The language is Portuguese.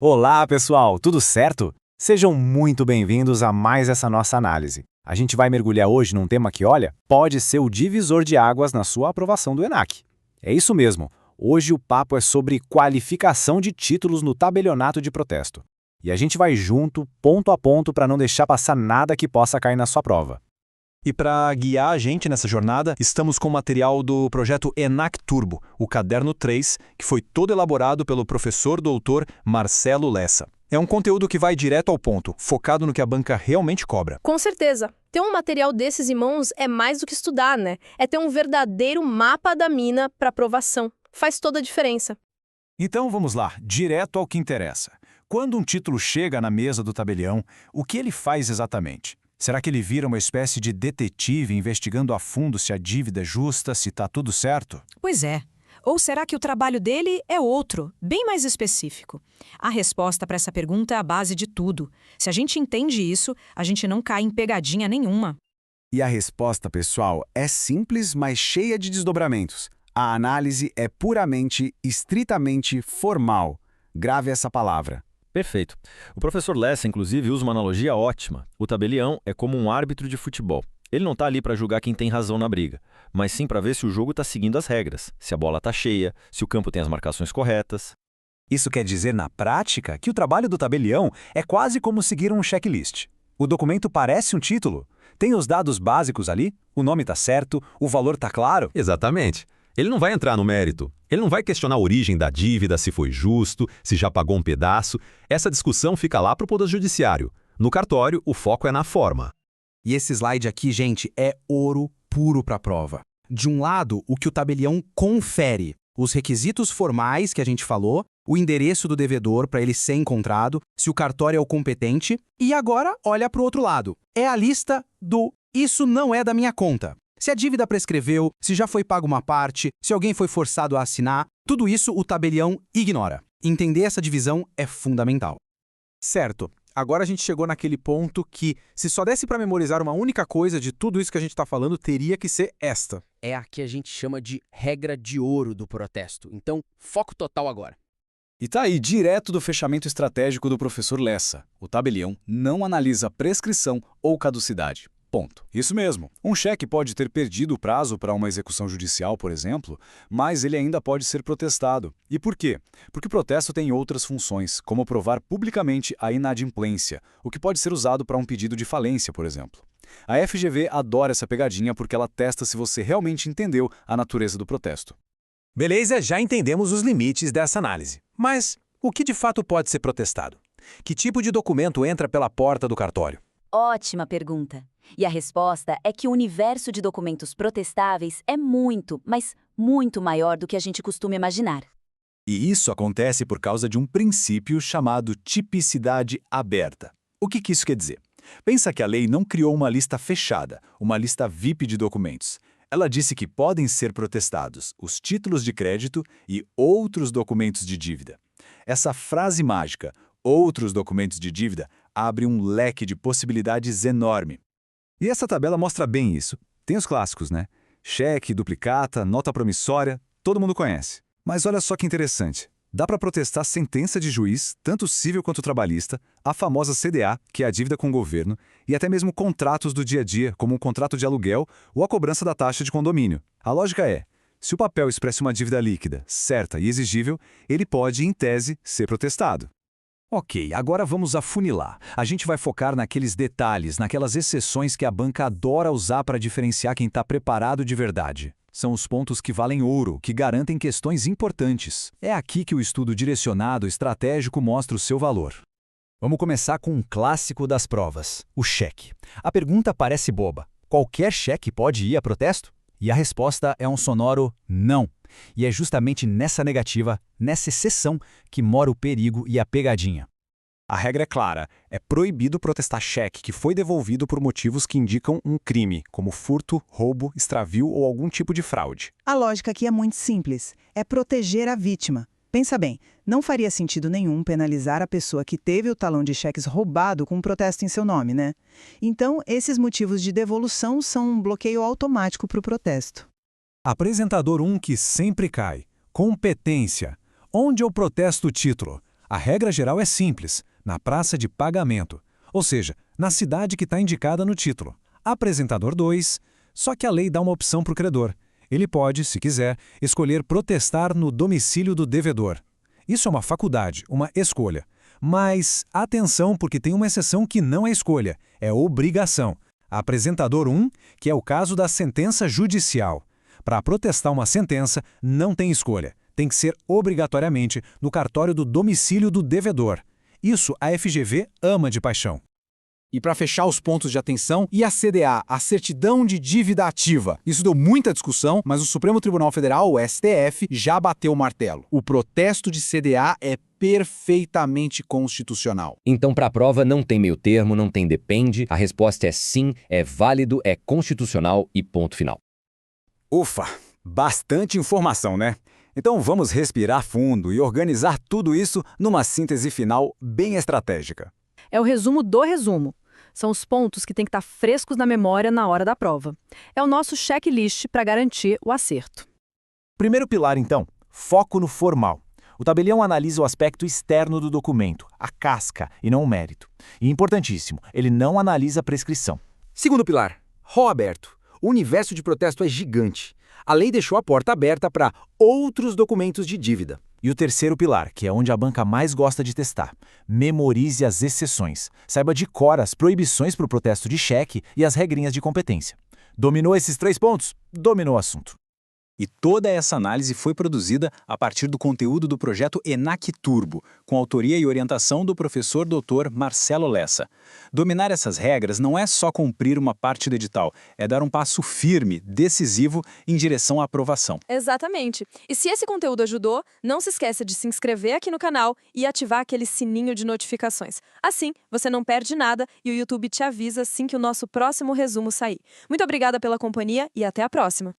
Olá, pessoal, tudo certo? Sejam muito bem-vindos a mais essa nossa análise. A gente vai mergulhar hoje num tema que, olha, pode ser o divisor de águas na sua aprovação do ENAC. É isso mesmo. Hoje o papo é sobre qualificação de títulos no tabelionato de protesto. E a gente vai junto, ponto a ponto, para não deixar passar nada que possa cair na sua prova. E para guiar a gente nessa jornada, estamos com o material do projeto ENAC Turbo, o Caderno 3, que foi todo elaborado pelo professor doutor Marcelo Lessa. É um conteúdo que vai direto ao ponto, focado no que a banca realmente cobra. Com certeza. Ter um material desses em mãos é mais do que estudar, né? É ter um verdadeiro mapa da mina para aprovação. Faz toda a diferença. Então vamos lá, direto ao que interessa. Quando um título chega na mesa do tabelião, o que ele faz exatamente? Será que ele vira uma espécie de detetive investigando a fundo se a dívida é justa, se está tudo certo? Pois é. Ou será que o trabalho dele é outro, bem mais específico? A resposta para essa pergunta é a base de tudo. Se a gente entende isso, a gente não cai em pegadinha nenhuma. E a resposta, pessoal, é simples, mas cheia de desdobramentos. A análise é puramente, estritamente formal. Grave essa palavra. Perfeito. O professor Lessa, inclusive, usa uma analogia ótima. O tabelião é como um árbitro de futebol. Ele não está ali para julgar quem tem razão na briga, mas sim para ver se o jogo está seguindo as regras, se a bola está cheia, se o campo tem as marcações corretas. Isso quer dizer, na prática, que o trabalho do tabelião é quase como seguir um checklist. O documento parece um título. Tem os dados básicos ali, o nome está certo, o valor está claro. Exatamente. Ele não vai entrar no mérito. Ele não vai questionar a origem da dívida, se foi justo, se já pagou um pedaço. Essa discussão fica lá para o Poder Judiciário. No cartório, o foco é na forma. E esse slide aqui, gente, é ouro puro para a prova. De um lado, o que o tabelião confere, os requisitos formais que a gente falou, o endereço do devedor para ele ser encontrado, se o cartório é o competente, e agora olha para o outro lado. É a lista do "isso não é da minha conta". Se a dívida prescreveu, se já foi paga uma parte, se alguém foi forçado a assinar, tudo isso o tabelião ignora. Entender essa divisão é fundamental. Certo. Agora a gente chegou naquele ponto que, se só desse para memorizar uma única coisa de tudo isso que a gente está falando, teria que ser esta. É a que a gente chama de regra de ouro do protesto. Então, foco total agora. E tá aí, direto do fechamento estratégico do professor Lessa. O tabelião não analisa prescrição ou caducidade. Ponto. Isso mesmo. Um cheque pode ter perdido o prazo para uma execução judicial, por exemplo, mas ele ainda pode ser protestado. E por quê? Porque o protesto tem outras funções, como provar publicamente a inadimplência, o que pode ser usado para um pedido de falência, por exemplo. A FGV adora essa pegadinha porque ela testa se você realmente entendeu a natureza do protesto. Beleza, já entendemos os limites dessa análise. Mas o que de fato pode ser protestado? Que tipo de documento entra pela porta do cartório? Ótima pergunta. E a resposta é que o universo de documentos protestáveis é muito, mas muito maior do que a gente costuma imaginar. E isso acontece por causa de um princípio chamado tipicidade aberta. O que isso quer dizer? Pensa que a lei não criou uma lista fechada, uma lista VIP de documentos. Ela disse que podem ser protestados os títulos de crédito e outros documentos de dívida. Essa frase mágica, outros documentos de dívida, abre um leque de possibilidades enorme. E essa tabela mostra bem isso. Tem os clássicos, né? Cheque, duplicata, nota promissória, todo mundo conhece. Mas olha só que interessante. Dá para protestar sentença de juiz, tanto civil quanto trabalhista, a famosa CDA, que é a dívida com o governo, e até mesmo contratos do dia a dia, como um contrato de aluguel ou a cobrança da taxa de condomínio. A lógica é, se o papel expressa uma dívida líquida, certa e exigível, ele pode, em tese, ser protestado. Ok, agora vamos afunilar. A gente vai focar naqueles detalhes, naquelas exceções que a banca adora usar para diferenciar quem está preparado de verdade. São os pontos que valem ouro, que garantem questões importantes. É aqui que o estudo direcionado estratégico mostra o seu valor. Vamos começar com um clássico das provas, o cheque. A pergunta parece boba. Qualquer cheque pode ir a protesto? E a resposta é um sonoro não. E é justamente nessa negativa, nessa exceção, que mora o perigo e a pegadinha. A regra é clara, é proibido protestar cheque que foi devolvido por motivos que indicam um crime, como furto, roubo, extravio ou algum tipo de fraude. A lógica aqui é muito simples, é proteger a vítima. Pensa bem, não faria sentido nenhum penalizar a pessoa que teve o talão de cheques roubado com um protesto em seu nome, né? Então, esses motivos de devolução são um bloqueio automático para o protesto. Apresentador 1 que sempre cai. Competência. Onde eu protesto o título? A regra geral é simples, na praça de pagamento, ou seja, na cidade que está indicada no título. Apresentador 2, só que a lei dá uma opção para o credor. Ele pode, se quiser, escolher protestar no domicílio do devedor. Isso é uma faculdade, uma escolha. Mas atenção, porque tem uma exceção que não é escolha, é obrigação. Apresentador 1, que é o caso da sentença judicial. Para protestar uma sentença, não tem escolha. Tem que ser obrigatoriamente no cartório do domicílio do devedor. Isso a FGV ama de paixão. E para fechar os pontos de atenção, e a CDA, a Certidão de Dívida Ativa? Isso deu muita discussão, mas o Supremo Tribunal Federal, o STF, já bateu o martelo. O protesto de CDA é perfeitamente constitucional. Então, para a prova, não tem meio termo, não tem depende, a resposta é sim, é válido, é constitucional e ponto final. Ufa, bastante informação, né? Então vamos respirar fundo e organizar tudo isso numa síntese final bem estratégica. É o resumo do resumo. São os pontos que têm que estar frescos na memória na hora da prova. É o nosso checklist para garantir o acerto. Primeiro pilar, então, foco no formal. O tabelião analisa o aspecto externo do documento, a casca, e não o mérito. E importantíssimo, ele não analisa a prescrição. Segundo pilar, rol aberto. O universo de protesto é gigante. A lei deixou a porta aberta para outros documentos de dívida. E o terceiro pilar, que é onde a banca mais gosta de testar. Memorize as exceções. Saiba de cor as proibições para o protesto de cheque e as regrinhas de competência. Dominou esses 3 pontos? Dominou o assunto. E toda essa análise foi produzida a partir do conteúdo do projeto ENAC Turbo, com autoria e orientação do professor Dr. Marcelo Lessa. Dominar essas regras não é só cumprir uma parte do edital, é dar um passo firme, decisivo, em direção à aprovação. Exatamente. E se esse conteúdo ajudou, não se esqueça de se inscrever aqui no canal e ativar aquele sininho de notificações. Assim, você não perde nada e o YouTube te avisa assim que o nosso próximo resumo sair. Muito obrigada pela companhia e até a próxima!